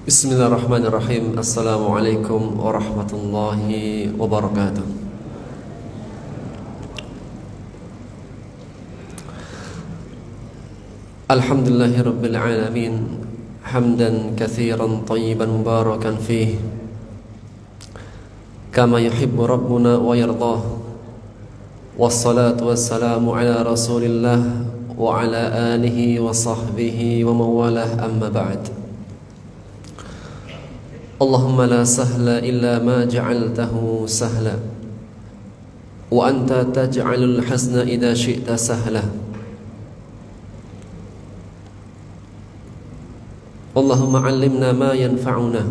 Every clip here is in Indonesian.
Bismillahirrahmanirrahim. Assalamualaikum warahmatullahi wabarakatuh. Alhamdulillahi rabbil alamin, hamdan katsiran tayyiban mubarakan fih, kama yuhibbu rabbuna wa yardah. Wassalatu wassalamu ala rasulillah wa ala alihi wa sahbihi wa mawalah, amma ba'd. Allahumma la sahla illa ma ja'altahu sahla, wa anta taj'alul hasna idha syi'ta sahla. Allahumma 'allimna ma yanfa'una,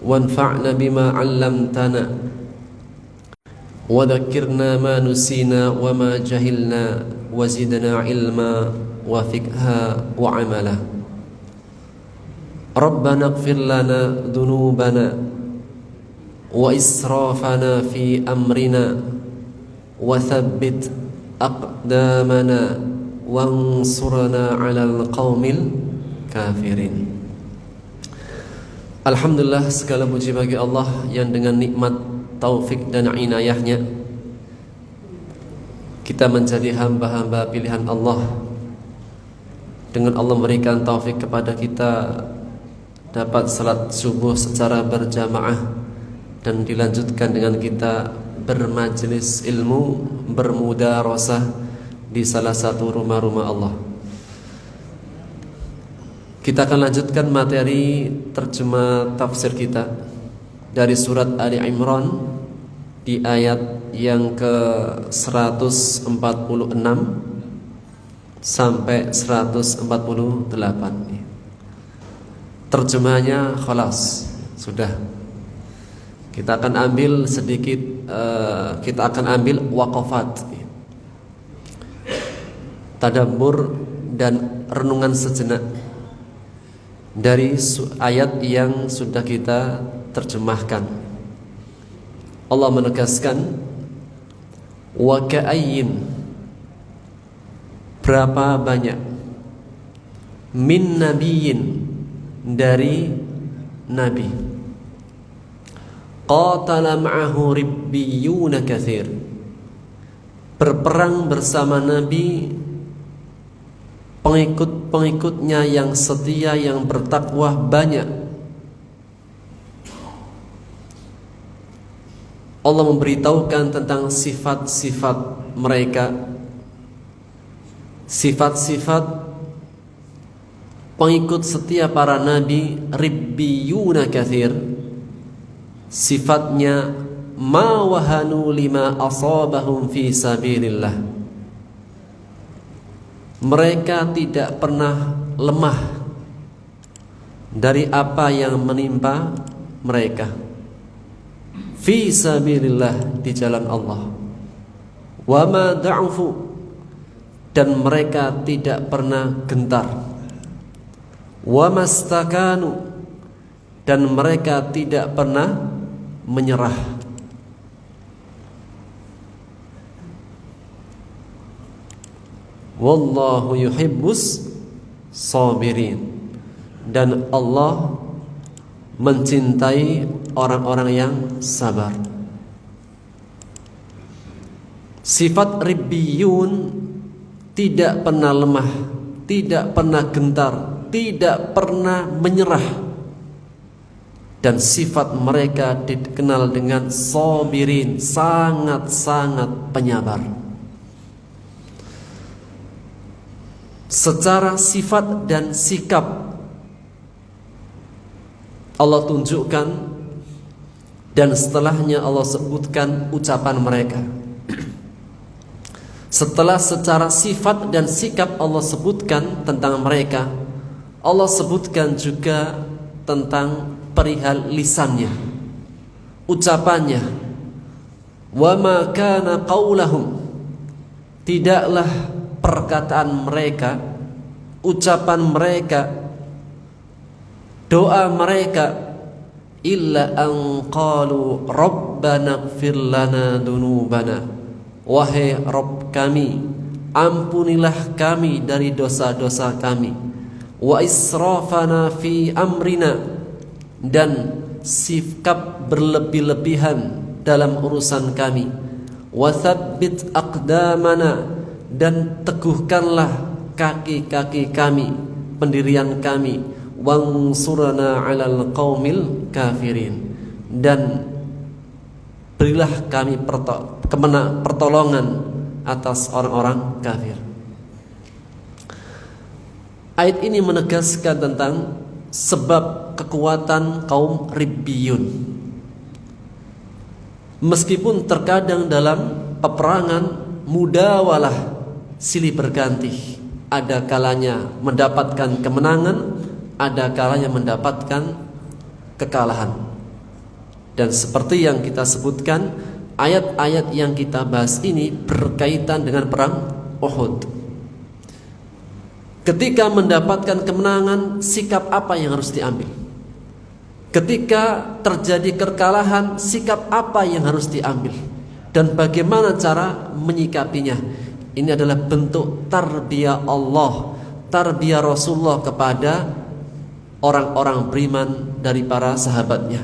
wanfa'na bima 'allamtana, wa dhakkirna ma nusina wa ma jahilna, wa zidna ilma wa fiqha wa 'amala. Rabbana ighfir lana dhunubana wa israfana fi amrina, wa thabbit aqdamana wansurna 'alal qaumil kafirin. Alhamdulillah, segala puji bagi Allah yang dengan nikmat, taufik dan inayahnya kita menjadi hamba-hamba pilihan Allah. Dengan Allah memberikan taufik kepada kita dapat salat subuh secara berjamaah dan dilanjutkan dengan kita bermajelis ilmu, bermudarasah di salah satu rumah-rumah Allah. Kita akan lanjutkan materi terjemah tafsir kita dari surat Ali Imran di ayat yang ke-146 sampai 148. Terjemahnya khalas, sudah. Kita akan ambil sedikit, kita akan ambil waqafat, tadabbur dan renungan sejenak dari ayat yang sudah kita terjemahkan. Allah menegaskan, wa ka'ayyin, berapa banyak, min nabiyyin, dari nabi, qatala ma'ahu ribbiyuna katsir, berperang bersama nabi pengikut-pengikutnya yang setia, yang bertakwa banyak. Allah memberitahukan tentang sifat-sifat mereka, sifat-sifat pengikut setia para nabi, ribbiyuna katsir. Sifatnya, ma wahanu lima asabahum fi sabilillah, mereka tidak pernah lemah dari apa yang menimpa mereka, fi sabilillah, di jalan Allah. Wa ma da'ufu, dan mereka tidak pernah gentar. Wa mastakanu, dan mereka tidak pernah menyerah. Wallahu yuhibbus sabirin, dan Allah mencintai orang-orang yang sabar. Sifat ribbiyun, tidak pernah lemah, tidak pernah gentar, tidak pernah menyerah. Dan sifat mereka dikenal dengan sabirin, sangat-sangat penyabar. Secara sifat dan sikap, Allah tunjukkan, dan setelahnya Allah sebutkan ucapan mereka. Setelah secara sifat dan sikap Allah sebutkan tentang mereka, Allah sebutkan juga tentang perihal lisannya, ucapannya. Wa ma kana qaulahum, tidaklah perkataan mereka, ucapan mereka, doa mereka, illa an qalu rabbana ighfir lana dunubana, wahai Rabb kami, ampunilah kami dari dosa-dosa kami, wa israfana fi amrina, dan sikap berlebih-lebihan dalam urusan kami, wa tsabbit aqdamana, dan teguhkanlah kaki-kaki kami, pendirian kami, wansurna 'alal qaumil kafirin, dan berilah kami pertolongan atas orang-orang kafir. Ayat ini menegaskan tentang sebab kekuatan kaum Ribbiyun. Meskipun terkadang dalam peperangan mudawalah, silih berganti, ada kalanya mendapatkan kemenangan, ada kalanya mendapatkan kekalahan. Dan seperti yang kita sebutkan, ayat-ayat yang kita bahas ini berkaitan dengan perang Uhud. Ketika mendapatkan kemenangan, sikap apa yang harus diambil? Ketika terjadi kekalahan, sikap apa yang harus diambil? Dan bagaimana cara menyikapinya? Ini adalah bentuk tarbiyah Allah, tarbiyah Rasulullah kepada orang-orang beriman dari para sahabatnya.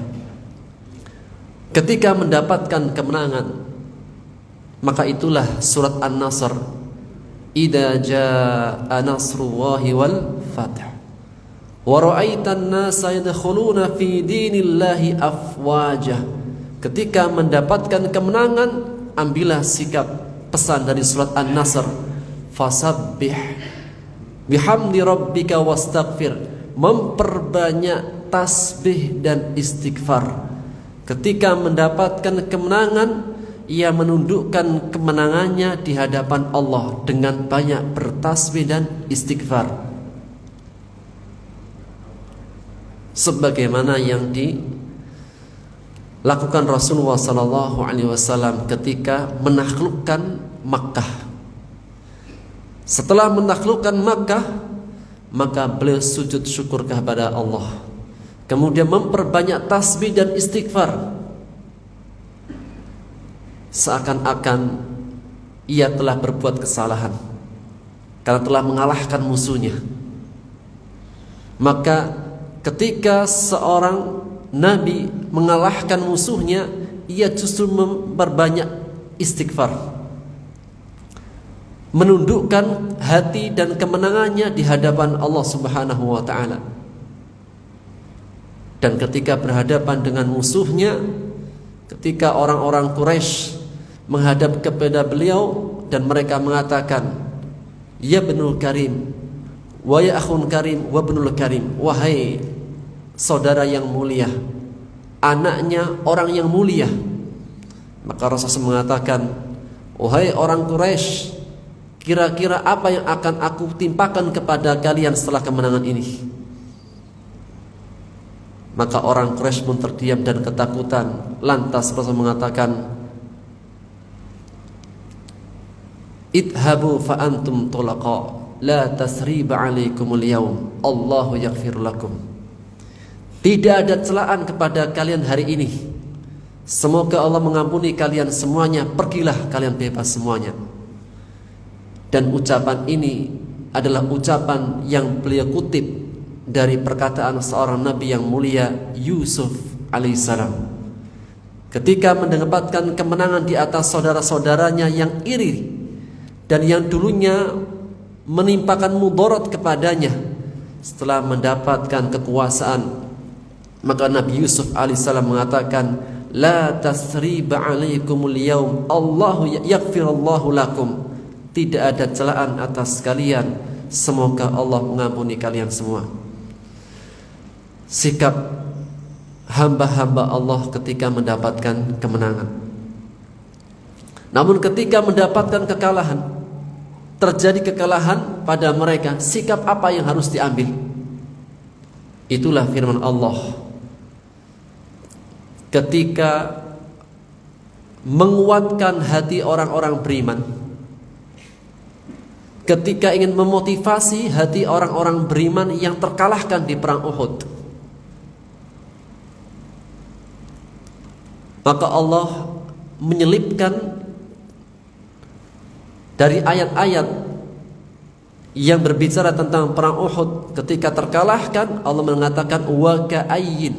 Ketika mendapatkan kemenangan, maka itulah surat An-Nasr, idza jaa nasrullahi wal fath wa ra'aitan nasa yadkhuluna fi dinillahi afwajah. Ketika mendapatkan kemenangan, ambillah sikap pesan dari surat An-Nasr, fasabbih bihamdi rabbika wastaghfir, memperbanyak tasbih dan istighfar. Ketika mendapatkan kemenangan, ia menundukkan kemenangannya di hadapan Allah dengan banyak bertasbih dan istighfar, sebagaimana yang dilakukan Rasulullah SAW ketika menaklukkan Makkah. Setelah menaklukkan Makkah, maka beliau sujud syukur kepada Allah, kemudian memperbanyak tasbih dan istighfar, seakan-akan ia telah berbuat kesalahan karena telah mengalahkan musuhnya. Maka ketika seorang nabi mengalahkan musuhnya, ia justru memperbanyak istighfar, menundukkan hati dan kemenangannya di hadapan Allah Subhanahu wa ta'ala. Dan ketika berhadapan dengan musuhnya, ketika orang-orang Quraisy menghadap kepada beliau dan mereka mengatakan, ya Ibnul Karim, wa ya akhun Karim, wa Ibnul Karim, wahai saudara yang mulia, anaknya orang yang mulia. Maka Rasulullah mengatakan, wahai orang Quraisy, kira-kira apa yang akan aku timpakan kepada kalian setelah kemenangan ini? Maka orang Quraisy pun terdiam dan ketakutan. Lantas Rasul mengatakan, idhabu fa antum tulaqa, la tasriba alaikumul yaum, Allahu yaghfir lakum. Tidak ada celaan kepada kalian hari ini, semoga Allah mengampuni kalian semuanya, pergilah kalian bebas semuanya. Dan ucapan ini adalah ucapan yang beliau kutip dari perkataan seorang nabi yang mulia, Yusuf alaihissalam, ketika mendapatkan kemenangan di atas saudara-saudaranya yang iri dan yang dulunya menimpakan mudarat kepadanya. Setelah mendapatkan kekuasaan, maka Nabi Yusuf alaihissalam mengatakan, la tasriba alaikumul yaum, Allahu yaghfirullahu lakum. Tidak ada celaan atas kalian, semoga Allah mengampuni kalian semua. Sikap hamba-hamba Allah ketika mendapatkan kemenangan. Namun ketika mendapatkan kekalahan, terjadi kekalahan pada mereka, sikap apa yang harus diambil? Itulah firman Allah ketika menguatkan hati orang-orang beriman, ketika ingin memotivasi hati orang-orang beriman yang terkalahkan di perang Uhud, maka Allah menyelipkan dari ayat-ayat yang berbicara tentang perang Uhud. Ketika terkalahkan, Allah mengatakan wa ka'ayyin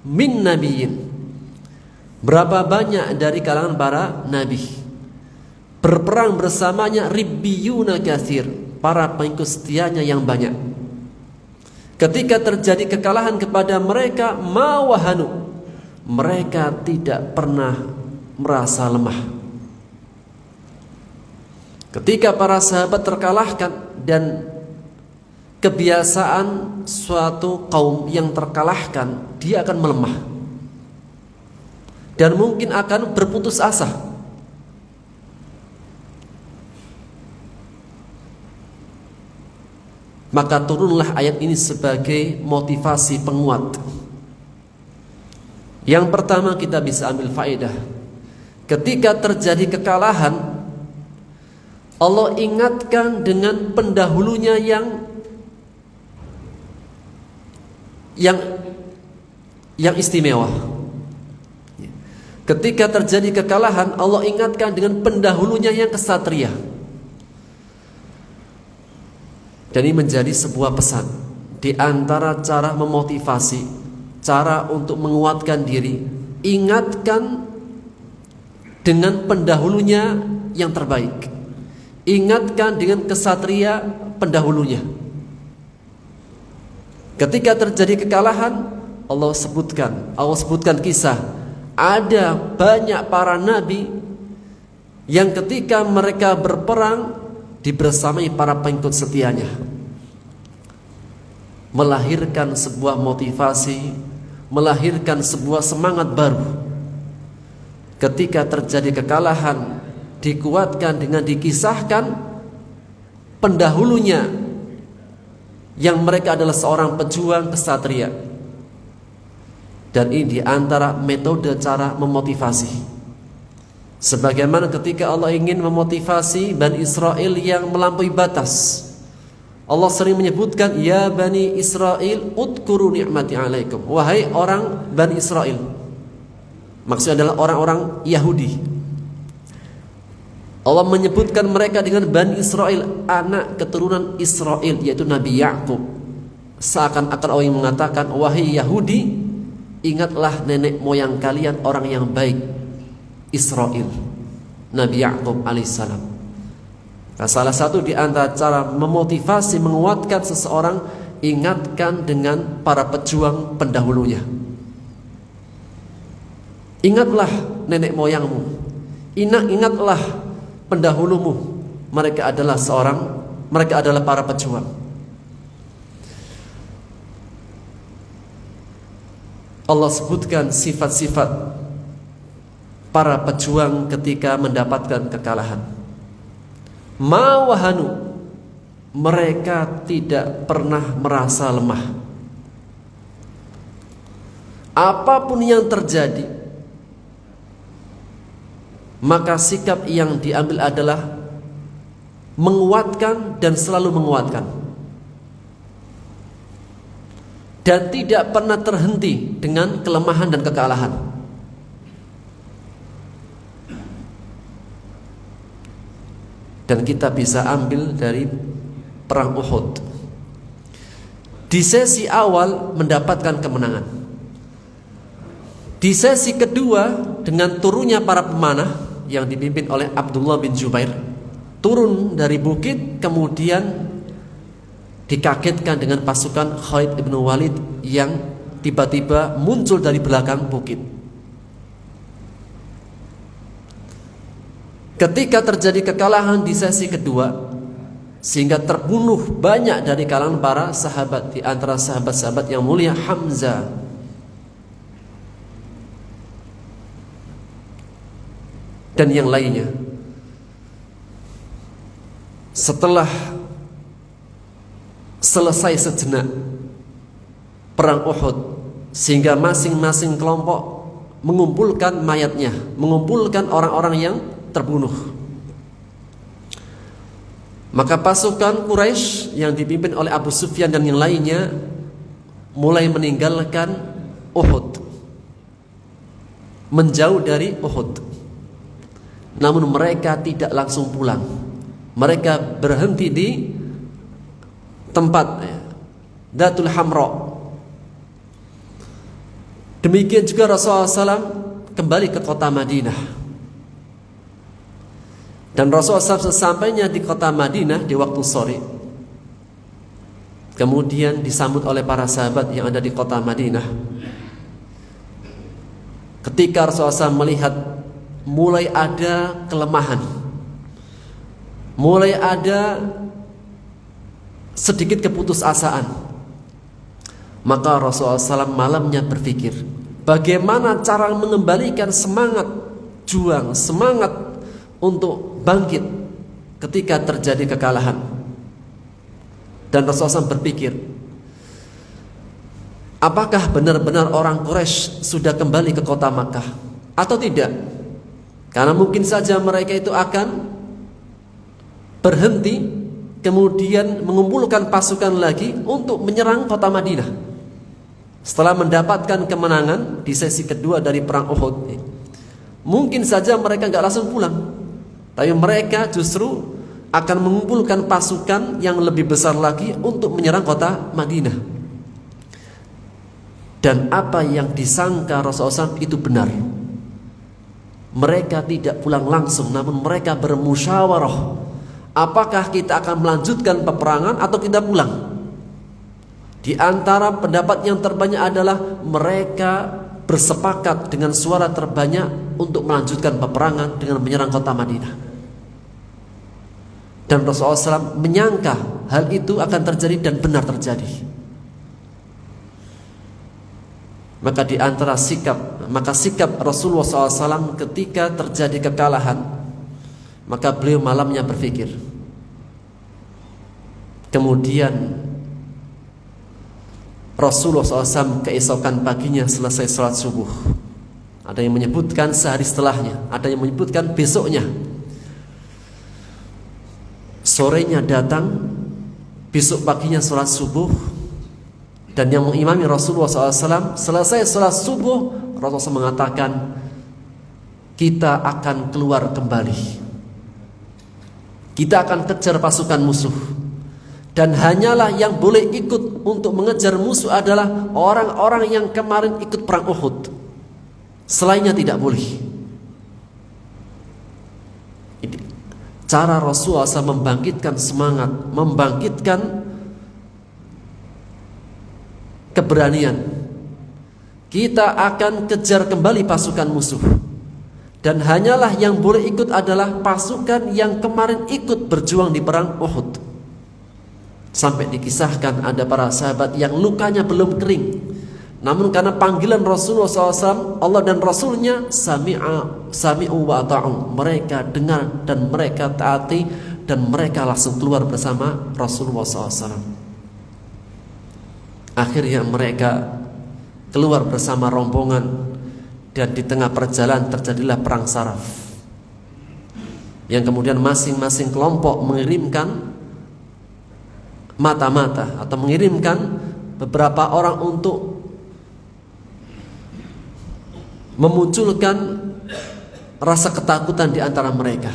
min nabiyyin, berapa banyak dari kalangan para nabi berperang bersamanya, ribbiyuna katsir, para pengikut setianya yang banyak. Ketika terjadi kekalahan kepada mereka, mawahanu, mereka tidak pernah merasa lemah. Ketika para sahabat terkalahkan, dan kebiasaan suatu kaum yang terkalahkan, dia akan melemah dan mungkin akan berputus asa. Maka turunlah ayat ini sebagai motivasi penguat. Yang pertama, kita bisa ambil faedah. Ketika terjadi kekalahan, Allah ingatkan dengan pendahulunya yang istimewa. Ketika terjadi kekalahan, Allah ingatkan dengan pendahulunya yang kesatria. Dan ini menjadi sebuah pesan di antara cara memotivasi, cara untuk menguatkan diri. Ingatkan dengan pendahulunya yang terbaik. Ingatkan dengan kesatria pendahulunya. Ketika terjadi kekalahan, Allah sebutkan kisah. Ada banyak para nabi yang ketika mereka berperang dibersamai para pengikut setianya, melahirkan sebuah motivasi, melahirkan sebuah semangat baru. Ketika terjadi kekalahan, dikuatkan dengan dikisahkan pendahulunya yang mereka adalah seorang pejuang kesatria. Dan ini diantara metode cara memotivasi. Sebagaimana ketika Allah ingin memotivasi Bani Israel yang melampaui batas, Allah sering menyebutkan, ya Bani Israel udkuru ni'mati alaikum, wahai orang Bani Israel. Maksudnya adalah orang-orang Yahudi. Allah menyebutkan mereka dengan Bani Israel, anak keturunan Israel, yaitu Nabi Ya'qub. Seakan-akan Allah yang mengatakan, wahai Yahudi, ingatlah nenek moyang kalian orang yang baik, Israel, Nabi Ya'qub alaihissalam. Nah, salah satu di antara cara memotivasi, menguatkan seseorang, ingatkan dengan para pejuang pendahulunya. Ingatlah nenek moyangmu, ingatlah pendahulumu. Mereka adalah para pejuang. Allah sebutkan sifat-sifat para pejuang ketika mendapatkan kekalahan. Mawahanu, mereka tidak pernah merasa lemah. Apapun yang terjadi, maka sikap yang diambil adalah menguatkan dan selalu menguatkan, dan tidak pernah terhenti dengan kelemahan dan kekalahan. Dan kita bisa ambil dari perang Uhud. Di sesi awal mendapatkan kemenangan. Di sesi kedua, dengan turunnya para pemanah yang dipimpin oleh Abdullah bin Jubair, turun dari bukit, kemudian dikagetkan dengan pasukan Khalid bin Walid yang tiba-tiba muncul dari belakang bukit. Ketika terjadi kekalahan di sesi kedua, sehingga terbunuh banyak dari kalangan para sahabat, di antara sahabat-sahabat yang mulia Hamzah dan yang lainnya. Setelah selesai sejenak perang Uhud, sehingga masing-masing kelompok mengumpulkan mayatnya, mengumpulkan orang-orang yang terbunuh, maka pasukan Quraisy yang dipimpin oleh Abu Sufyan dan yang lainnya mulai meninggalkan Uhud, menjauh dari Uhud. Namun mereka tidak langsung pulang. Mereka berhenti di tempat Datul Hamra. Demikian juga Rasulullah SAW kembali ke kota Madinah. Dan Rasulullah SAW sesampainya di kota Madinah di waktu sore, kemudian disambut oleh para sahabat yang ada di kota Madinah. Ketika Rasulullah SAW melihat mulai ada kelemahan, mulai ada sedikit keputusasaan, maka Rasulullah SAW malamnya berpikir bagaimana cara mengembalikan semangat juang, semangat untuk bangkit ketika terjadi kekalahan. Dan Rasulullah SAW berpikir, apakah benar-benar orang Quraisy sudah kembali ke kota Makkah atau tidak? Karena mungkin saja mereka itu akan berhenti, kemudian mengumpulkan pasukan lagi untuk menyerang kota Madinah setelah mendapatkan kemenangan di sesi kedua dari perang Uhud. Mungkin saja mereka nggak langsung pulang, tapi mereka justru akan mengumpulkan pasukan yang lebih besar lagi untuk menyerang kota Madinah. Dan apa yang disangka Rasulullah SAW itu benar. Mereka tidak pulang langsung, namun mereka bermusyawarah, apakah kita akan melanjutkan peperangan atau kita pulang? Di antara pendapat yang terbanyak adalah mereka bersepakat dengan suara terbanyak untuk melanjutkan peperangan dengan menyerang kota Madinah. Dan Rasulullah SAW menyangka hal itu akan terjadi dan benar terjadi. Maka di antara sikap Rasulullah SAW ketika terjadi kekalahan, maka beliau malamnya berpikir. Kemudian Rasulullah SAW keesokan paginya selesai sholat subuh. Ada yang menyebutkan sehari setelahnya, ada yang menyebutkan besoknya. Sorenya datang, besok paginya sholat subuh. Dan yang mengimami Rasulullah SAW selesai sholat subuh, Rasulullah SAW mengatakan, kita akan keluar kembali, kita akan kejar pasukan musuh. Dan hanyalah yang boleh ikut untuk mengejar musuh adalah orang-orang yang kemarin ikut perang Uhud. Selainnya tidak boleh. Ini cara Rasulullah SAW membangkitkan semangat, membangkitkan keberanian. Kita akan kejar kembali pasukan musuh. Dan hanyalah yang boleh ikut adalah pasukan yang kemarin ikut berjuang di perang Uhud. Sampai dikisahkan ada para sahabat yang lukanya belum kering, namun karena panggilan Rasulullah SAW, Allah dan Rasulnya, sami'u wa ata'u, mereka dengar dan mereka taati, dan mereka langsung keluar bersama Rasulullah SAW. Akhirnya mereka keluar bersama rombongan, dan di tengah perjalanan terjadilah perang Saraf, yang kemudian masing-masing kelompok mengirimkan mata-mata atau mengirimkan beberapa orang untuk memunculkan rasa ketakutan di antara mereka.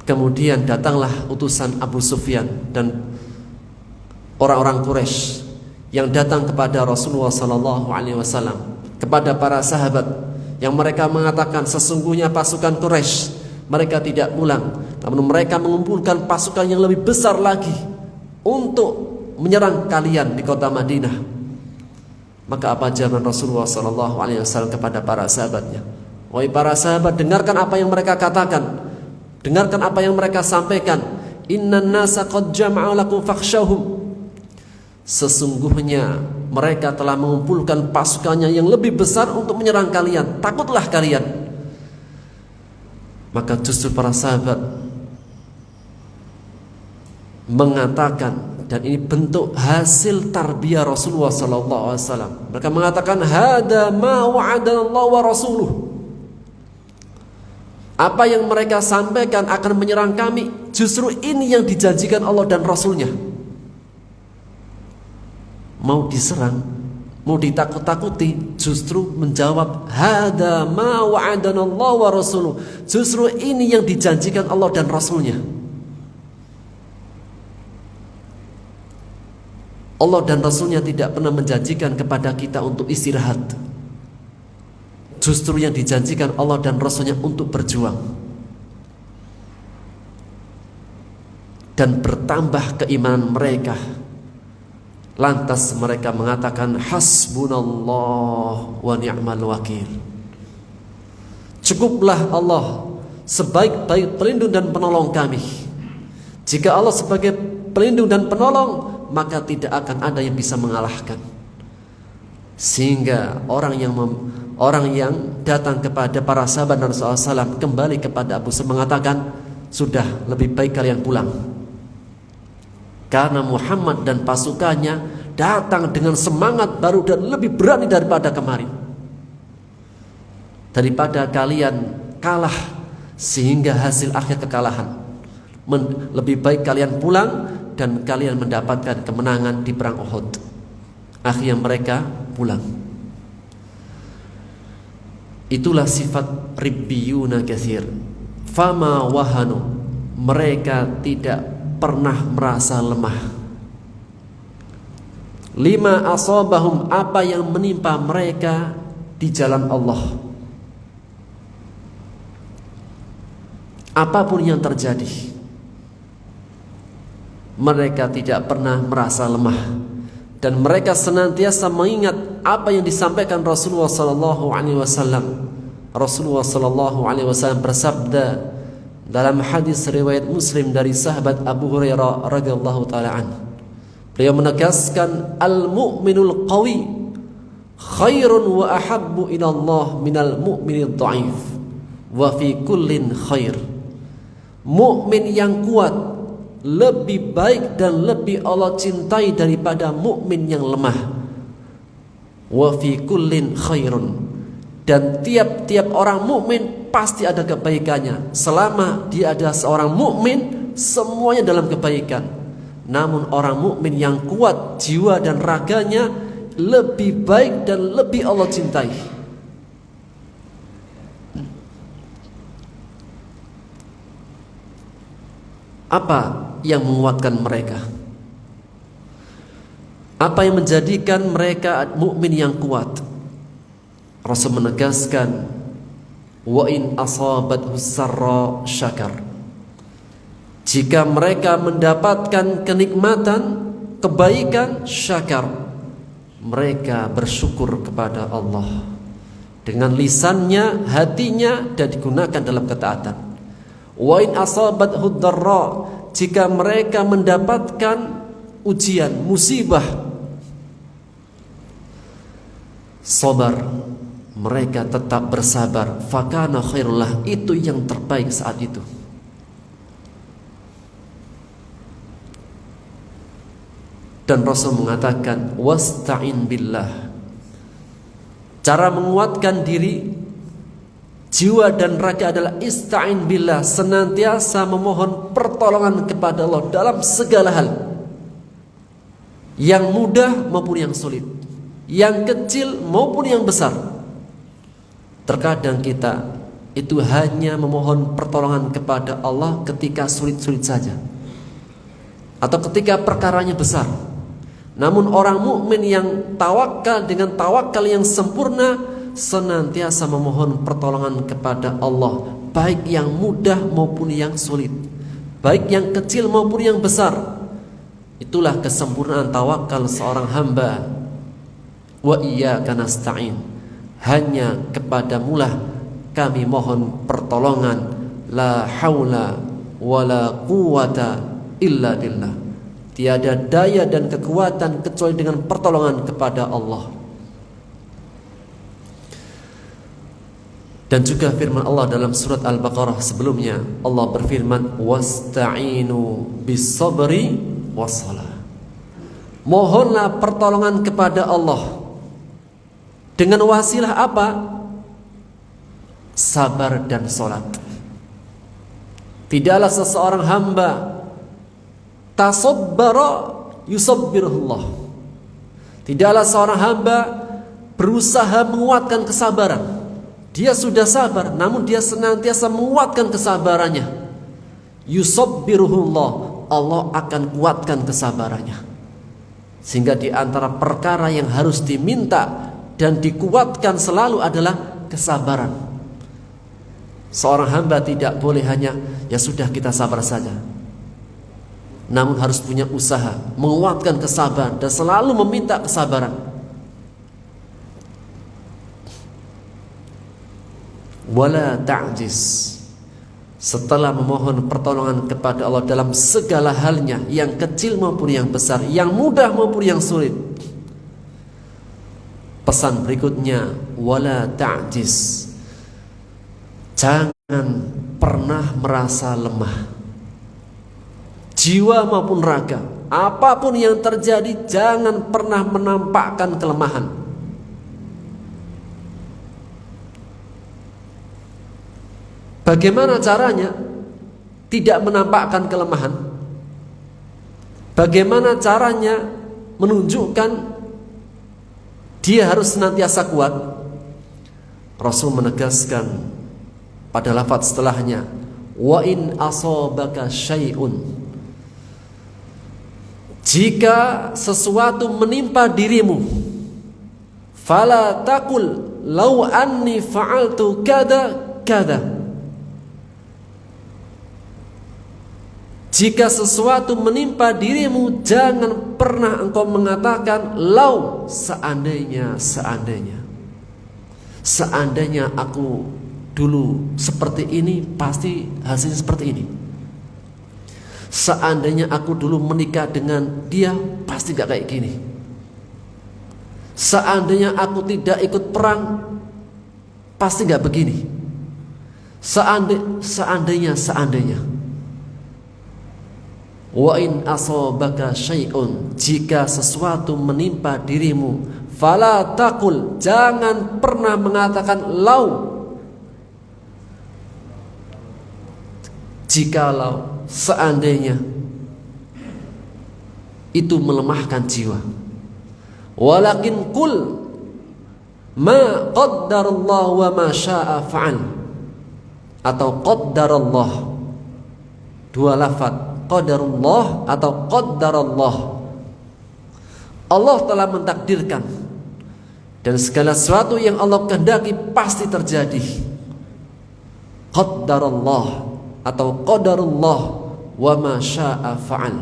Kemudian datanglah utusan Abu Sufyan dan orang-orang Quraisy yang datang kepada Rasulullah SAW, kepada para sahabat, yang mereka mengatakan sesungguhnya pasukan Quraisy mereka tidak pulang, namun mereka mengumpulkan pasukan yang lebih besar lagi untuk menyerang kalian di kota Madinah. Maka apa jawaban Rasulullah SAW kepada para sahabatnya? Wahai para sahabat, dengarkan apa yang mereka katakan, dengarkan apa yang mereka sampaikan. Innan nasa qad jama'u lakum fakhshawhum. Sesungguhnya mereka telah mengumpulkan pasukannya yang lebih besar untuk menyerang kalian. Takutlah kalian. Maka justru para sahabat mengatakan, dan ini bentuk hasil tarbiyah Rasulullah SAW. Mereka mengatakan, hada ma wa'adana Allah wa rasuluh. Apa yang mereka sampaikan akan menyerang kami, justru ini yang dijanjikan Allah dan Rasulnya. Mau diserang, mau ditakut-takuti, justru menjawab, hada ma wa'adana Allah wa rasuluh. Justru ini yang dijanjikan Allah dan Rasulnya. Allah dan Rasulnya tidak pernah menjanjikan kepada kita untuk istirahat. Justru yang dijanjikan Allah dan Rasulnya untuk berjuang. Dan bertambah keimanan mereka. Lantas mereka mengatakan, hasbunallah wa ni'mal wakil. Cukuplah Allah sebaik-baik pelindung dan penolong kami. Jika Allah sebagai pelindung dan penolong, maka tidak akan ada yang bisa mengalahkan. Sehingga orang yang datang kepada para sahabat Rasulullah SAW kembali kepada Abu Sufyan mengatakan, sudah lebih baik kalian pulang, karena Muhammad dan pasukannya datang dengan semangat baru dan lebih berani daripada kemarin. Daripada kalian kalah sehingga hasil akhir kekalahan, lebih baik kalian pulang dan kalian mendapatkan kemenangan di perang Uhud. Akhirnya mereka pulang. Itulah sifat ribbiyuna katsir. Fama wahanu, mereka tidak pernah merasa lemah. Lima asabahum, apa yang menimpa mereka di jalan Allah. Apapun yang terjadi, mereka tidak pernah merasa lemah, dan mereka senantiasa mengingat apa yang disampaikan Rasulullah sallallahu alaihi wasallam. Rasulullah sallallahu alaihi wasallam bersabda dalam hadis riwayat Muslim dari sahabat Abu Hurairah radhiyallahu taala anhu. Beliau menegaskan, al-mu'minul qawi khairun wa ahabbu ila Allah minal mu'minid dhaif wa fi kullin khair. Mukmin yang kuat lebih baik dan lebih Allah cintai daripada mukmin yang lemah. Wa fi kullin khairun, dan tiap-tiap orang mukmin pasti ada kebaikannya. Selama dia ada seorang mukmin, semuanya dalam kebaikan. Namun orang mukmin yang kuat jiwa dan raganya lebih baik dan lebih Allah cintai. Apa yang menguatkan mereka? Apa yang menjadikan mereka mukmin yang kuat? Rasul menegaskan, wa in asabathu sarra syakar. Jika mereka mendapatkan kenikmatan, kebaikan, syakar, mereka bersyukur kepada Allah dengan lisannya, hatinya, dan digunakan dalam ketaatan. Wa in asabathu dharra, jika mereka mendapatkan ujian, musibah, sabar, mereka tetap bersabar. Fakana khairullah, itu yang terbaik saat itu. Dan Rasul mengatakan, wasta'in billah. Cara menguatkan diri, jiwa dan raga adalah ista'in billah, senantiasa memohon pertolongan kepada Allah dalam segala hal, yang mudah maupun yang sulit, yang kecil maupun yang besar. Terkadang kita itu hanya memohon pertolongan kepada Allah ketika sulit-sulit saja, atau ketika perkaranya besar. Namun orang mukmin yang tawakal dengan tawakal yang sempurna senantiasa memohon pertolongan kepada Allah, baik yang mudah maupun yang sulit, baik yang kecil maupun yang besar. Itulah kesempurnaan tawakal seorang hamba. Wa iyyaka nasta'in, hanya kepadamulah kami mohon pertolongan. La haula wala quwata illa billah, Tiada daya dan kekuatan kecuali dengan pertolongan kepada Allah. Dan juga firman Allah dalam surat Al-Baqarah sebelumnya, Allah berfirman, wasta'inu bis-sabri was-salah. Mohonlah pertolongan kepada Allah dengan wasilah apa? Sabar dan salat. Tidaklah seseorang hamba tasabbara yusabbirullah. Tidaklah seorang hamba berusaha menguatkan kesabaran. Dia sudah sabar, namun dia senantiasa menguatkan kesabarannya. Yusabbiruhullah, Allah akan kuatkan kesabarannya. Sehingga di antara perkara yang harus diminta dan dikuatkan selalu adalah kesabaran. Seorang hamba tidak boleh hanya ya sudah kita sabar saja, namun harus punya usaha menguatkan kesabaran dan selalu meminta kesabaran. Wala ta'jiz. Setelah memohon pertolongan kepada Allah dalam segala halnya, yang kecil maupun yang besar, yang mudah maupun yang sulit, pesan berikutnya, wala ta'jiz. Jangan pernah merasa lemah, jiwa maupun raga. Apapun yang terjadi, jangan pernah menampakkan kelemahan. Bagaimana caranya tidak menampakkan kelemahan? Bagaimana caranya menunjukkan dia harus senantiasa kuat? Rasul menegaskan pada lafaz setelahnya, wa in asabaka syai'un. Jika sesuatu menimpa dirimu, fala taqul law anni fa'altu kada kada. Jika sesuatu menimpa dirimu, jangan pernah engkau mengatakan lau, seandainya aku dulu seperti ini, pasti hasilnya seperti ini. Seandainya aku dulu menikah dengan dia, pasti gak kayak gini. Seandainya aku tidak ikut perang, pasti gak begini. Seandainya. Wa in asabaka syai'un, jika sesuatu menimpa dirimu, fala taqul, jangan pernah mengatakan lau, jikalau, seandainya. Itu melemahkan jiwa. Walakin qul ma qaddarallah wa ma syaa fa'al, atau qaddarallah. Dua lafaz, qadarullah atau qaddarallah. Allah telah mentakdirkan, dan segala sesuatu yang Allah kehendaki pasti terjadi. Qaddarallah atau qadarullah wa ma syaa fa'al.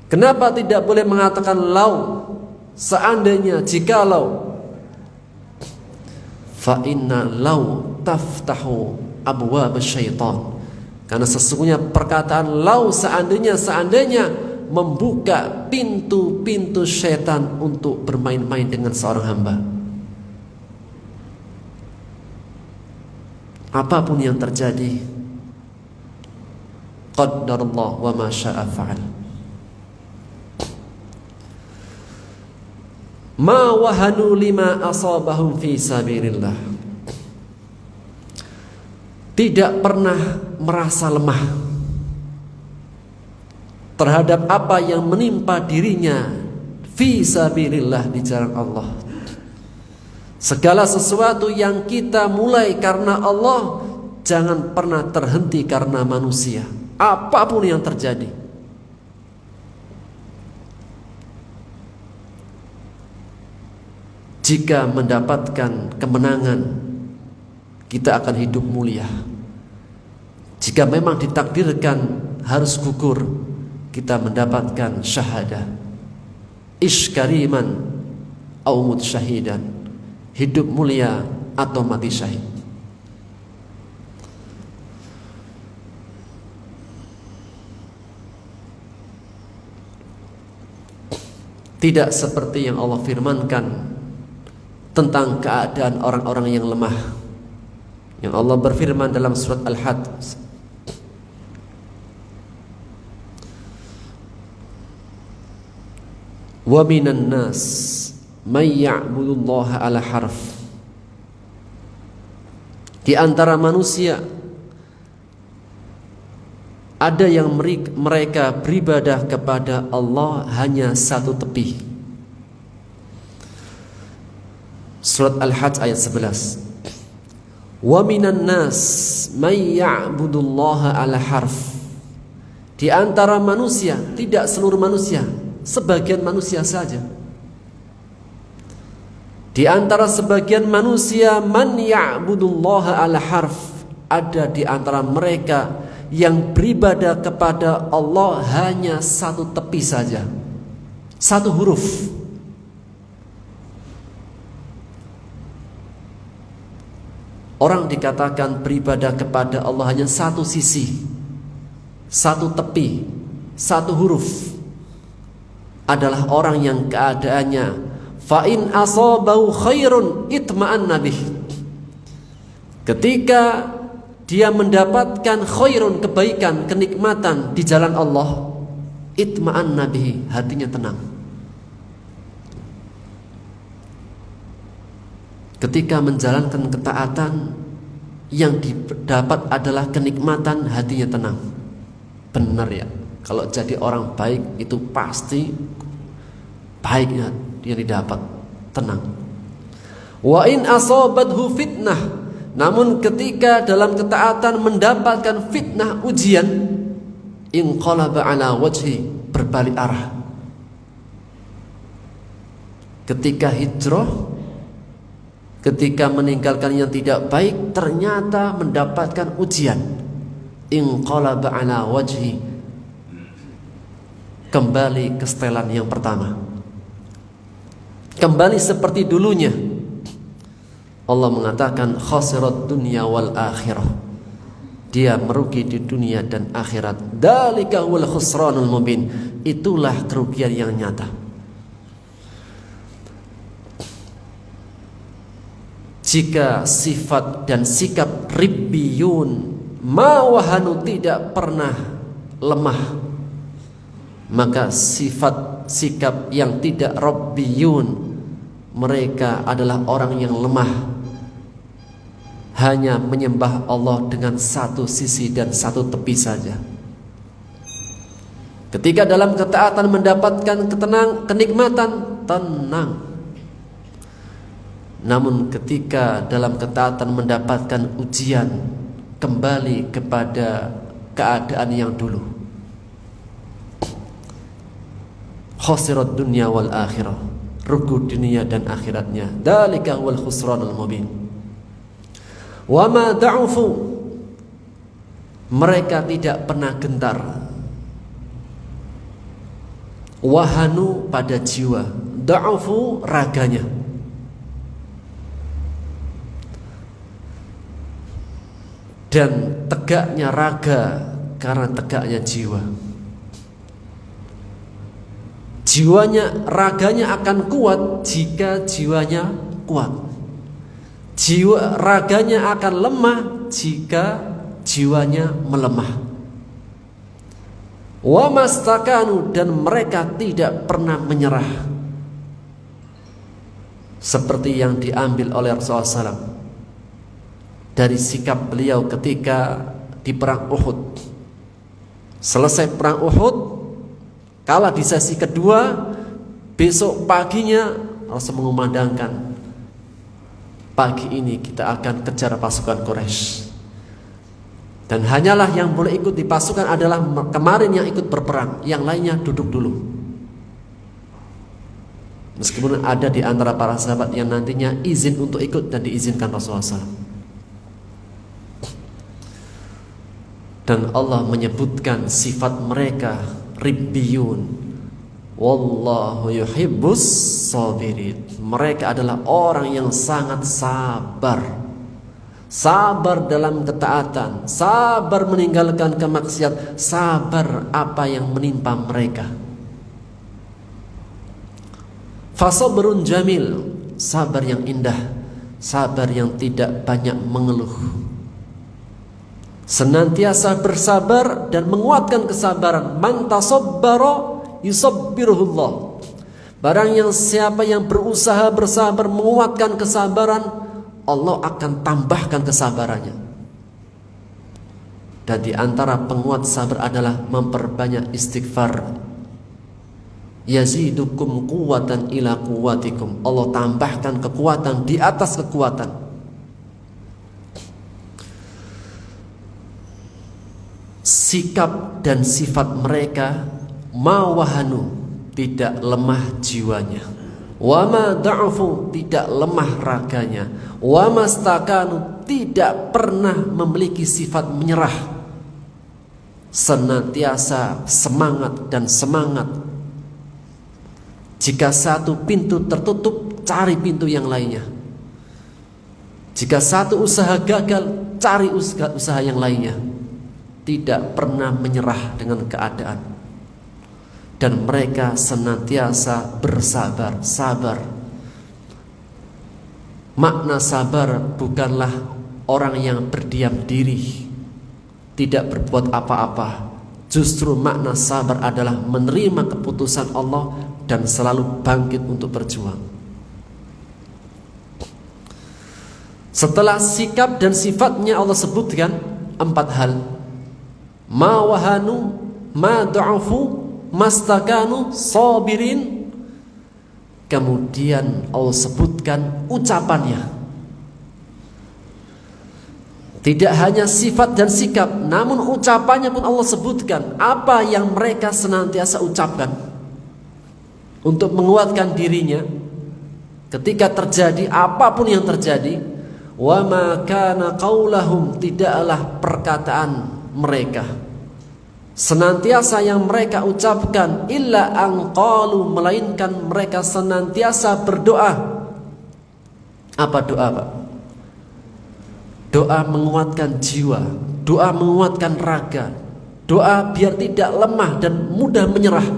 Kenapa tidak boleh mengatakan lau, seandainya, jikalau? Fa inna lau taftahu abwaab syaitan. Karena sesungguhnya perkataan lau, seandainya membuka pintu-pintu syaitan untuk bermain-main dengan seorang hamba. Apapun yang terjadi, qaddarallah wa ma syaa fa'al. Ma wahanu lima asabahum fi sabilillah. Tidak pernah merasa lemah terhadap apa yang menimpa dirinya fi sabilillah, di jalan Allah. Segala sesuatu yang kita mulai karena Allah, jangan pernah terhenti karena manusia, apapun yang terjadi. Jika mendapatkan kemenangan, kita akan hidup mulia. Jika memang ditakdirkan harus gugur, kita mendapatkan syahadah. Ish kariman au mut syahidan, hidup mulia atau mati syahid. Tidak seperti yang Allah firmankan tentang keadaan orang-orang yang lemah. Yang Allah berfirman dalam surat Al-Had, wa minan nas may ya'budullaha ala harf. Di antara manusia ada yang mereka beribadah kepada Allah hanya satu tepi. Surat Al-Hajj ayat 11. Wa minan nas may ya'budullaha ala harf. Di antara manusia, tidak seluruh manusia, sebagian manusia saja. Di antara sebagian manusia, man ya'budullaha ala harf, ada di antara mereka yang beribadah kepada Allah hanya satu tepi saja, satu huruf. Orang dikatakan beribadah kepada Allah hanya satu sisi, satu tepi, satu huruf, adalah orang yang keadaannya fa in asabahu khairun itma'anna bih. Ketika dia mendapatkan khairun, kebaikan, kenikmatan di jalan Allah, itma'anna bihi, hatinya tenang. Ketika menjalankan ketaatan, yang didapat adalah kenikmatan, hatinya tenang. Benar ya, kalau jadi orang baik itu pasti baiknya dia didapat, tenang. Wa in asabathu fitnah, namun ketika dalam ketaatan mendapatkan fitnah, ujian, inqalaba ala wajhi, berbalik arah. Ketika hijrah, ketika meninggalkan yang tidak baik, ternyata mendapatkan ujian, inqalaba ala wajhi, kembali ke setelan yang pertama, kembali seperti dulunya. Allah mengatakan khasirat dunya wal akhirah, dia merugi di dunia dan akhirat. Dzalika huwal khusranul mubin, itulah kerugian yang nyata. Jika sifat dan sikap ribbiyun, ma wahanu, tidak pernah lemah, maka sifat sikap yang tidak rabbiyun, mereka adalah orang yang lemah, hanya menyembah Allah dengan satu sisi dan satu tepi saja. Ketika dalam ketaatan mendapatkan kenikmatan, tenang. Namun ketika dalam ketaatan mendapatkan ujian, kembali kepada keadaan yang dulu. Khasirat dunya wal akhirah, rugi dunia dan akhiratnya. Dzalika huwal khusranul mubin. Wa ma da'ufu, mereka tidak pernah gentar. Wahanu, pada jiwa. Da'ufu, raganya. Dan tegaknya raga karena tegaknya jiwa. Jiwanya, raganya akan kuat jika jiwanya kuat. Jiwa raganya akan lemah jika jiwanya melemah. Wa mastakanu, dan mereka tidak pernah menyerah. Seperti yang diambil oleh Rasulullah SAW dari sikap beliau ketika di perang Uhud. Selesai perang Uhud, kalah di sesi kedua, besok paginya Rasul mengumandangkan, pagi ini kita akan kejar pasukan Quraisy. Dan hanyalah yang boleh ikut di pasukan adalah kemarin yang ikut berperang, yang lainnya duduk dulu. Meskipun ada di antara para sahabat yang nantinya izin untuk ikut dan diizinkan Rasulullah SAW. Dan Allah menyebutkan sifat mereka ribbiyun. Wallahu yuhibbus sabirin. Mereka adalah orang yang sangat sabar. Sabar dalam ketaatan, sabar meninggalkan kemaksiatan, sabar apa yang menimpa mereka. Fasabrun jamil, sabar yang indah, sabar yang tidak banyak mengeluh. Senantiasa bersabar dan menguatkan kesabaran. Man tasabbara yusabbiruhullah. Barang yang siapa yang berusaha bersabar, menguatkan kesabaran, Allah akan tambahkan kesabarannya. Dan di antara penguat sabar adalah memperbanyak istighfar. Yazidukum quwwatan ila quwwatikum. Allah tambahkan kekuatan di atas kekuatan. Sikap dan sifat mereka mawahanu, tidak lemah jiwanya. Wa ma da'afu, tidak lemah raganya. Wa mastakanu, tidak pernah memiliki sifat menyerah. Senantiasa semangat dan semangat. Jika satu pintu tertutup, cari pintu yang lainnya. Jika satu usaha gagal, cari usaha yang lainnya. Tidak pernah menyerah dengan keadaan. Dan mereka senantiasa bersabar, sabar. Makna sabar bukanlah orang yang berdiam diri, tidak berbuat apa-apa. Justru makna sabar adalah menerima keputusan Allah dan selalu bangkit untuk berjuang. Setelah sikap dan sifatnya Allah sebutkan 4 hal. Ma wahanu, ma da'afu, mastakanu, sabirin. Kemudian Allah sebutkan ucapannya. Tidak hanya sifat dan sikap, namun ucapannya pun Allah sebutkan. Apa yang mereka senantiasa ucapkan untuk menguatkan dirinya ketika terjadi apapun yang terjadi. Wa ma kana qaulahum, tidaklah perkataan mereka senantiasa yang mereka ucapkan illa an qalu, melainkan mereka senantiasa berdoa. Apa doa, Pak? Doa menguatkan jiwa, doa menguatkan raga, doa biar tidak lemah dan mudah menyerah.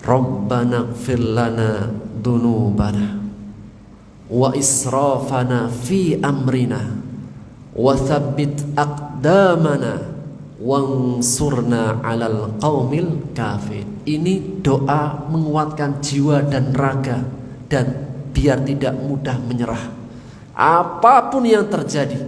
Rabbana ighfir lana dzunubana wa israfana fi amrina wa tsabbit aqdamana wansurna 'alal qaumil kafir. Ini doa menguatkan jiwa dan raga dan biar tidak mudah menyerah apapun yang terjadi.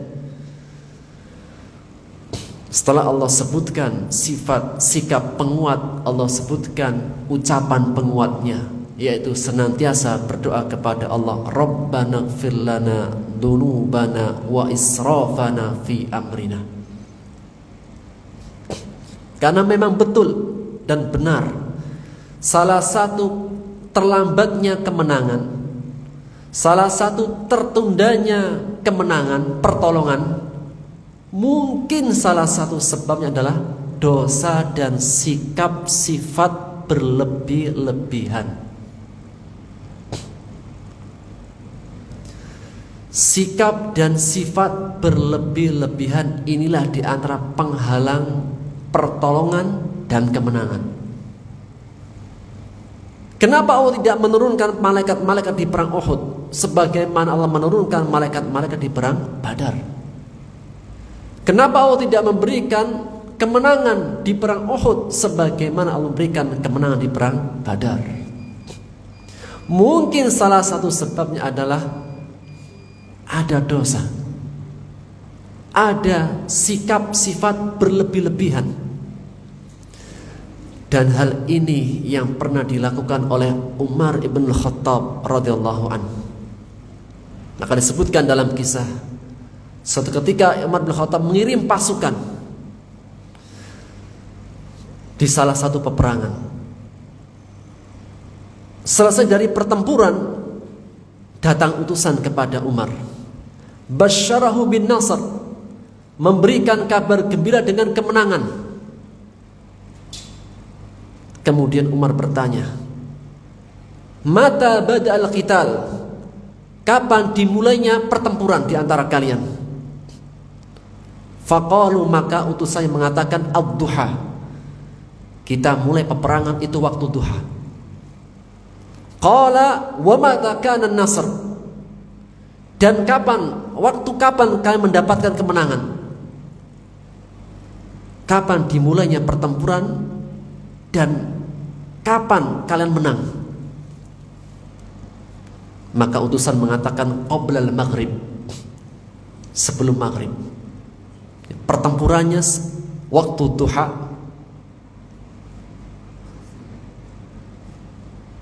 Setelah Allah sebutkan sifat sikap penguat, Allah sebutkan ucapan penguatnya, yaitu senantiasa berdoa kepada Allah. Rabbana ighfir lana dzunubana wa israfana fi amrina. Karena memang betul dan benar, salah satu terlambatnya kemenangan, salah satu tertundanya kemenangan, pertolongan, mungkin salah satu sebabnya adalah dosa dan sikap sifat berlebih-lebihan. Sikap dan sifat berlebih-lebihan inilah di antara penghalang pertolongan dan kemenangan. Kenapa Allah tidak menurunkan malaikat-malaikat di perang Uhud sebagaimana Allah menurunkan malaikat-malaikat di perang Badar? Kenapa Allah tidak memberikan kemenangan di perang Uhud sebagaimana Allah memberikan kemenangan di perang Badar? Mungkin salah satu sebabnya adalah ada dosa, ada sikap sifat berlebih-lebihan. Dan hal ini yang pernah dilakukan oleh Umar ibn Khattab radhiyallahu anhu. Maka disebutkan dalam kisah, suatu ketika Umar bin Khattab mengirim pasukan di salah satu peperangan. Selesai dari pertempuran, datang utusan kepada Umar. Basyarahu bin Nasr, memberikan kabar gembira dengan kemenangan. Kemudian Umar bertanya, mata bada'al qital, kapan dimulainya pertempuran di antara kalian? Faqalu, maka utusannya mengatakan ad-duha, kita mulai peperangan itu waktu duha. Qala wa madza kana an-nasr? Dan waktu kapan kalian mendapatkan kemenangan? Kapan dimulainya pertempuran dan kapan kalian menang? Maka utusan mengatakan qoblal maghrib, sebelum maghrib. Pertempurannya waktu duha,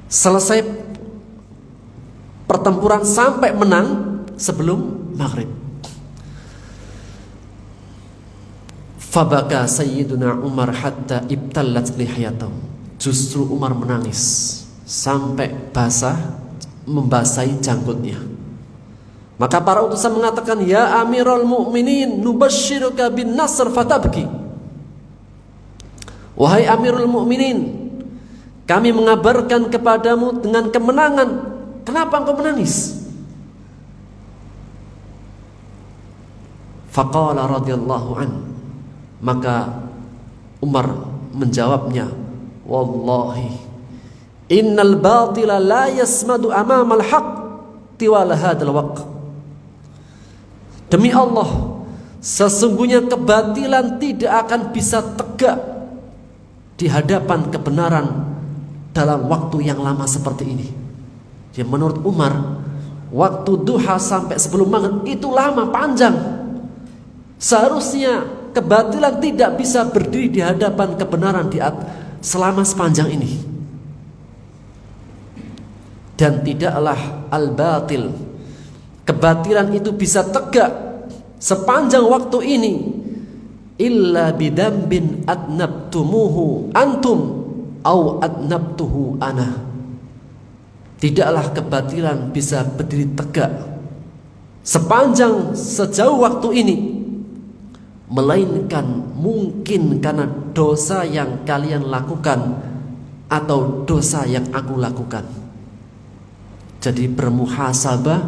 selesai pertempuran sampai menang sebelum maghrib. Fabaka Sayyiduna Umar hatta ibtallat lihiyatahu. Justru Umar menangis sampai membasahi janggutnya. Maka para utusan mengatakan, ya Amirul Mukminin, nubashiruka bin nasr fatabki. Wahai Amirul Mukminin, kami mengabarkan kepadamu dengan kemenangan. Kenapa engkau menangis? Faqala radhiyallahu an. Maka Umar menjawabnya, wallahi innal batila la yasmadu amama al-haq tiwala hadzal waqt. Demi Allah, sesungguhnya kebatilan tidak akan bisa tegak di hadapan kebenaran dalam waktu yang lama seperti ini. Jadi menurut Umar, waktu duha sampai sebelum maghrib itu lama, panjang. Seharusnya kebatilan tidak bisa berdiri di hadapan kebenaran selama sepanjang ini. Dan tidaklah al-batil, kebatilan itu bisa tegak sepanjang waktu ini illa bidambin adnabtumuhu antum au adnabtuhu ana. Tidaklah kebatilan bisa berdiri tegak sejauh waktu ini, melainkan mungkin karena dosa yang kalian lakukan atau dosa yang aku lakukan. Jadi bermuhasabah,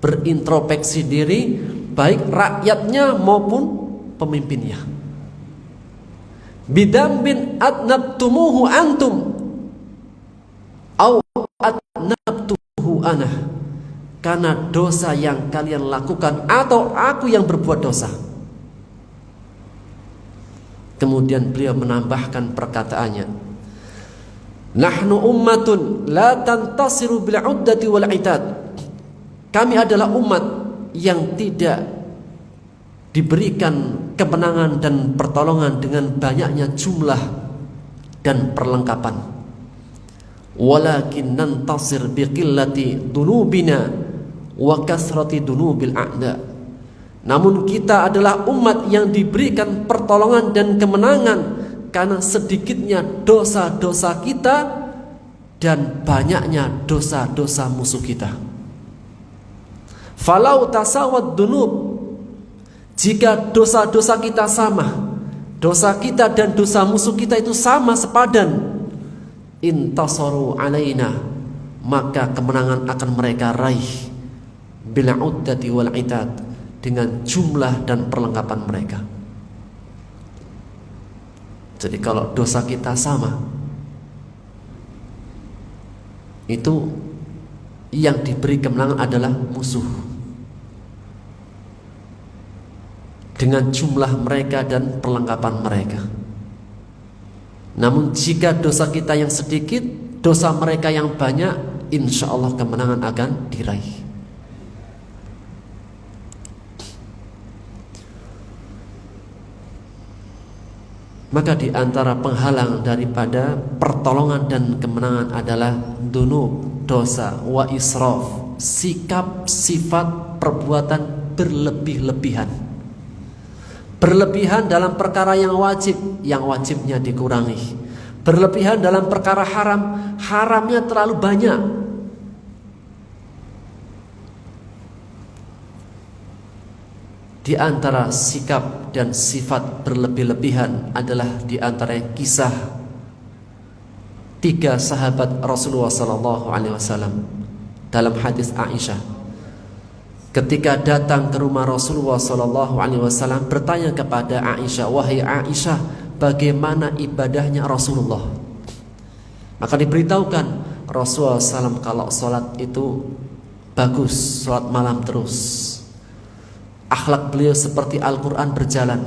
berintrospeksi diri, baik rakyatnya maupun pemimpinnya. Bidambin adnabtumuhu antum au adnabtuhu ana. Karena dosa yang kalian lakukan atau aku yang berbuat dosa. Kemudian beliau menambahkan perkataannya, nahnu ummatun la tantasiru bil uddati wal itad. Kami adalah umat yang tidak diberikan kemenangan dan pertolongan dengan banyaknya jumlah dan perlengkapan. Walakin nantasir biqillati dunubina wa kasrati dunubil a'da. Namun kita adalah umat yang diberikan pertolongan dan kemenangan karena sedikitnya dosa-dosa kita dan banyaknya dosa-dosa musuh kita. Falau tasawad dunub, jika dosa-dosa kita sama, dosa kita dan dosa musuh kita itu sama sepadan, intasaru alaina, maka kemenangan akan mereka raih bil uddati wal itad, dengan jumlah dan perlengkapan mereka. Jadi kalau dosa kita sama, itu yang diberi kemenangan adalah musuh, dengan jumlah mereka dan perlengkapan mereka. Namun jika dosa kita yang sedikit, dosa mereka yang banyak, insya Allah kemenangan akan diraih. Maka di antara penghalang daripada pertolongan dan kemenangan adalah dunub, dosa, wa israf, sikap, sifat, perbuatan berlebih-lebihan. Berlebihan dalam perkara yang wajibnya dikurangi. Berlebihan dalam perkara haram, haramnya terlalu banyak. Di antara sikap dan sifat berlebih-lebihan adalah di antara kisah 3 sahabat Rasulullah SAW dalam hadis Aisyah. Ketika datang ke rumah Rasulullah SAW, bertanya kepada Aisyah, wahai Aisyah, bagaimana ibadahnya Rasulullah? Maka diberitahukan, Rasulullah SAW kalau sholat itu bagus, sholat malam terus. Akhlak beliau seperti Al-Quran berjalan.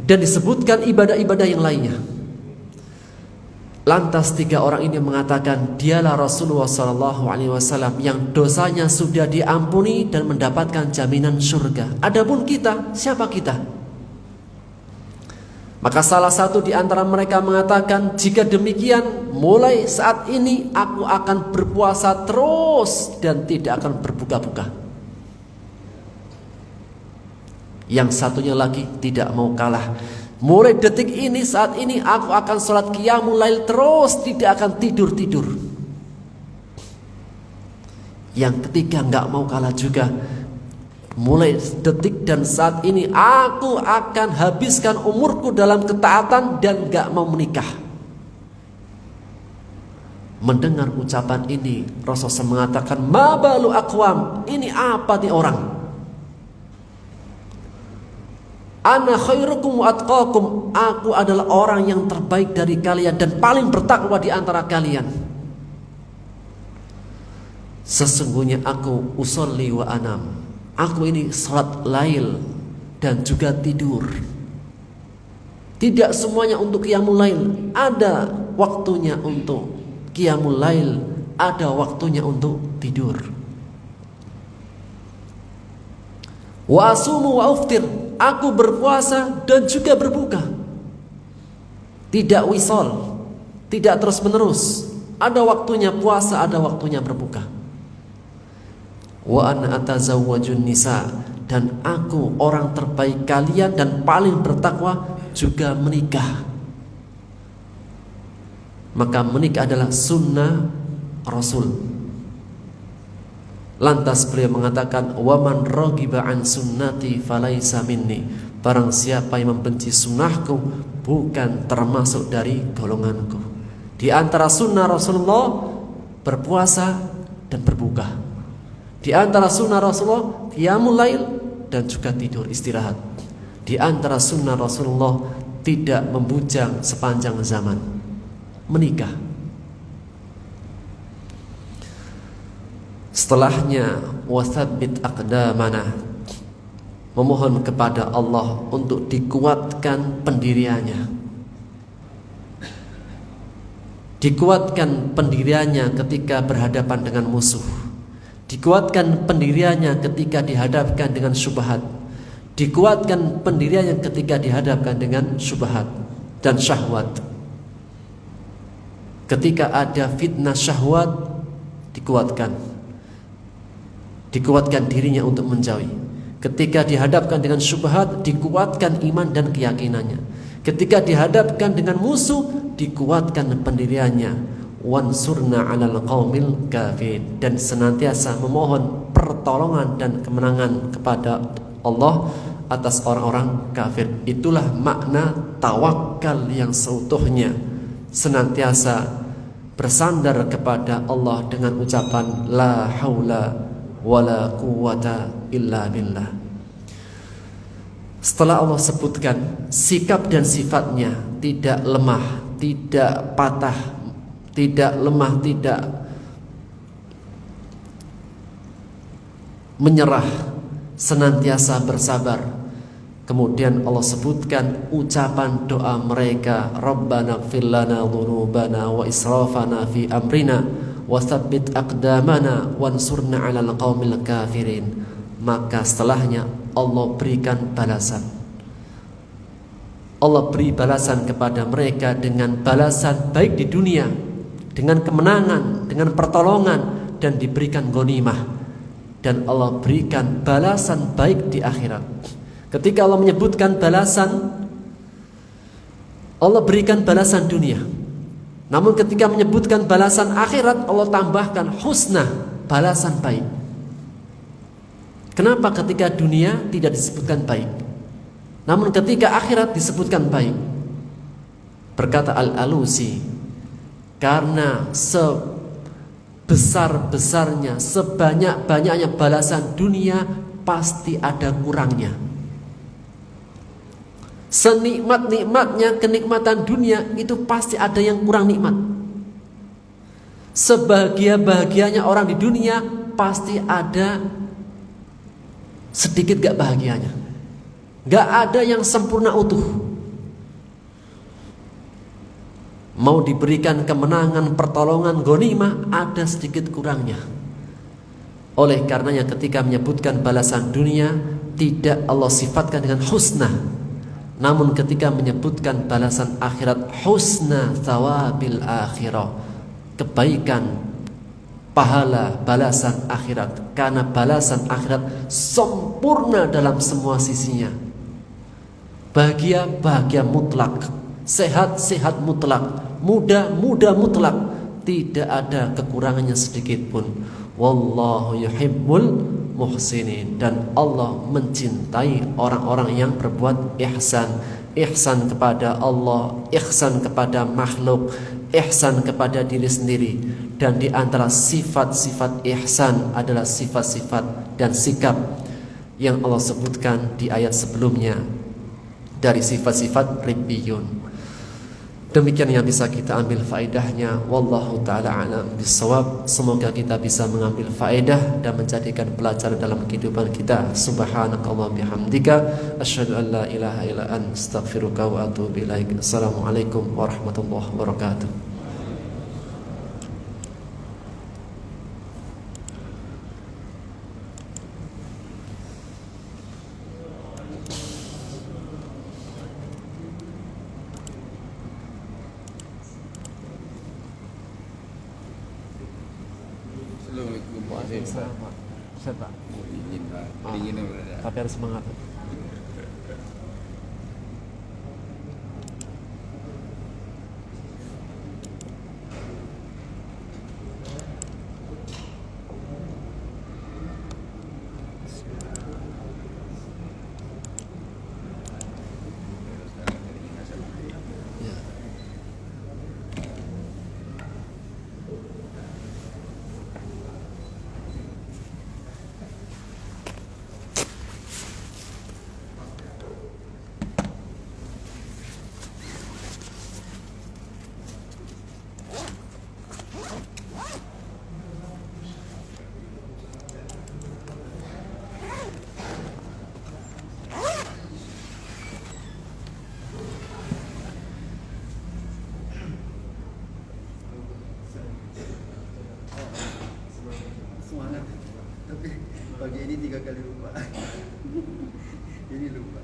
Dan disebutkan ibadah-ibadah yang lainnya. Lantas 3 orang ini mengatakan, dialah Rasulullah SAW yang dosanya sudah diampuni dan mendapatkan jaminan surga. Adapun kita, siapa kita? Maka salah satu di antara mereka mengatakan, jika demikian, mulai saat ini aku akan berpuasa terus dan tidak akan berbuka-buka. Yang satunya lagi tidak mau kalah. Mulai detik ini, saat ini aku akan sholat qiyamul lail terus, tidak akan tidur-tidur. Yang ketiga nggak mau kalah juga. Mulai detik dan saat ini aku akan habiskan umurku dalam ketaatan dan nggak mau menikah. Mendengar ucapan ini, Rasulullah mengatakan, ma balu aqwam, ini apa nih orang? Ana khairukum wa atqakum, aku adalah orang yang terbaik dari kalian dan paling bertakwa di antara kalian. Sesungguhnya aku usolli wa anam, aku ini salat lail dan juga tidur. Tidak semuanya untuk qiyamul lail, ada waktunya untuk qiyamul lail, ada waktunya untuk tidur. Wa asumu wa uftir, aku berpuasa dan juga berbuka. Tidak wisol, tidak terus menerus. Ada waktunya puasa, ada waktunya berbuka. Wa ana atazawwajun nisa, dan aku orang terbaik kalian dan paling bertakwa juga menikah. Maka menikah adalah sunnah Rasul. Lantas beliau mengatakan, waman raghiba an sunnati falaisa minni, barang siapa yang membenci sunnahku bukan termasuk dari golonganku. Di antara sunnah Rasulullah berpuasa dan berbuka. Di antara sunnah Rasulullah qiyamul lail dan juga tidur istirahat. Di antara sunnah Rasulullah tidak membujang sepanjang zaman, menikah. Setelahnya, wathabbit aqdamana, memohon kepada Allah untuk dikuatkan pendiriannya. Dikuatkan pendiriannya ketika berhadapan dengan musuh. Dikuatkan pendiriannya ketika dihadapkan dengan syubhat. Dikuatkan pendiriannya ketika dihadapkan dengan syubhat dan syahwat. Ketika ada fitnah syahwat, dikuatkan dirinya untuk menjauhi. Ketika dihadapkan dengan syubhat, dikuatkan iman dan keyakinannya. Ketika dihadapkan dengan musuh, dikuatkan pendiriannya. Wansurna 'alal qaumil kafirin, dan senantiasa memohon pertolongan dan kemenangan kepada Allah atas orang-orang kafir. Itulah makna tawakal yang seutuhnya. Senantiasa bersandar kepada Allah dengan ucapan la haula wala quwwata illa billah. Setelah Allah sebutkan sikap dan sifatnya tidak lemah, tidak patah, tidak lemah, tidak menyerah, senantiasa bersabar. Kemudian Allah sebutkan ucapan doa mereka, Rabbana ighfir lana dhunubana wa israfana fi amrina wathabbit aqdamana wansurna 'alal qaumil kafirin. Maka setelahnya Allah berikan balasan. Allah beri balasan kepada mereka dengan balasan baik di dunia, dengan kemenangan, dengan pertolongan, dan diberikan ghanimah. Dan Allah berikan balasan baik di akhirat. Ketika Allah menyebutkan balasan, Allah berikan balasan dunia. Namun ketika menyebutkan balasan akhirat, Allah tambahkan husna, balasan baik. Kenapa ketika dunia tidak disebutkan baik, namun ketika akhirat disebutkan baik? Berkata Al-Alusi, karena sebesar-besarnya, sebanyak-banyaknya balasan dunia pasti ada kurangnya. Senikmat-nikmatnya kenikmatan dunia itu pasti ada yang kurang nikmat. Sebahagia-bahagianya orang di dunia pasti ada sedikit gak bahagianya. Gak ada yang sempurna utuh. Mau diberikan kemenangan, pertolongan, ghanimah, ada sedikit kurangnya. Oleh karenanya ketika menyebutkan balasan dunia, tidak Allah sifatkan dengan husna. Namun ketika menyebutkan balasan akhirat, husna thawabil akhirah, kebaikan, pahala, balasan akhirat. Karena balasan akhirat sempurna dalam semua sisinya. Bahagia, bahagia mutlak. Sehat, sehat mutlak. Muda, muda mutlak. Tidak ada kekurangannya sedikit pun. Wallahu yuhibbul muhsinin. Dan Allah mencintai orang-orang yang berbuat ihsan. Ihsan kepada Allah, ihsan kepada makhluk, ihsan kepada diri sendiri. Dan di antara sifat-sifat ihsan adalah sifat-sifat dan sikap yang Allah sebutkan di ayat sebelumnya dari sifat-sifat ribbiyun. Demikian yang bisa kita ambil faedahnya. Wallahu ta'ala alam bisawab. Semoga kita bisa mengambil faedah dan menjadikan pelajaran dalam kehidupan kita. Subhanakallah bihamdika asyhadu an la ilaha illa anta astaghfiruka wa atubu ilaik. Assalamualaikum warahmatullahi wabarakatuh. Assalamualaikum. Waalaikumsalam. Ustaz Pak. Dingin Pak. Dingin berada. Tapi harus semangat. Semangat. Tapi pagi ini 3 kali lupa. Ini lupa.